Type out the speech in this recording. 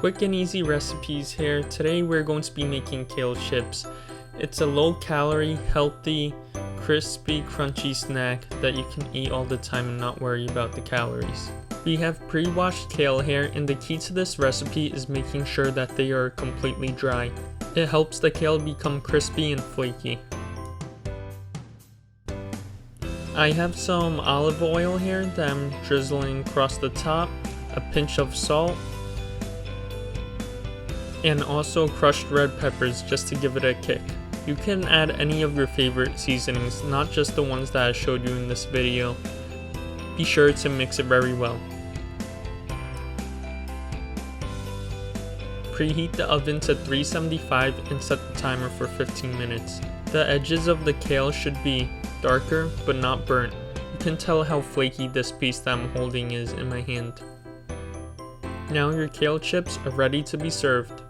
Quick and easy recipes here. Today we're going to be making kale chips. It's a low calorie, healthy, crispy, crunchy snack that you can eat all the time and not worry about the calories. We have pre-washed kale here, and the key to this recipe is making sure that they are completely dry. It helps the kale become crispy and flaky. I have some olive oil here that I'm drizzling across the top, a pinch of salt, and also crushed red peppers just to give it a kick. You can add any of your favorite seasonings, not just the ones that I showed you in this video. Be sure to mix it very well. Preheat the oven to 375 and set the timer for 15 minutes. The edges of the kale should be darker but not burnt. You can tell how flaky this piece that I'm holding is in my hand. Now your kale chips are ready to be served.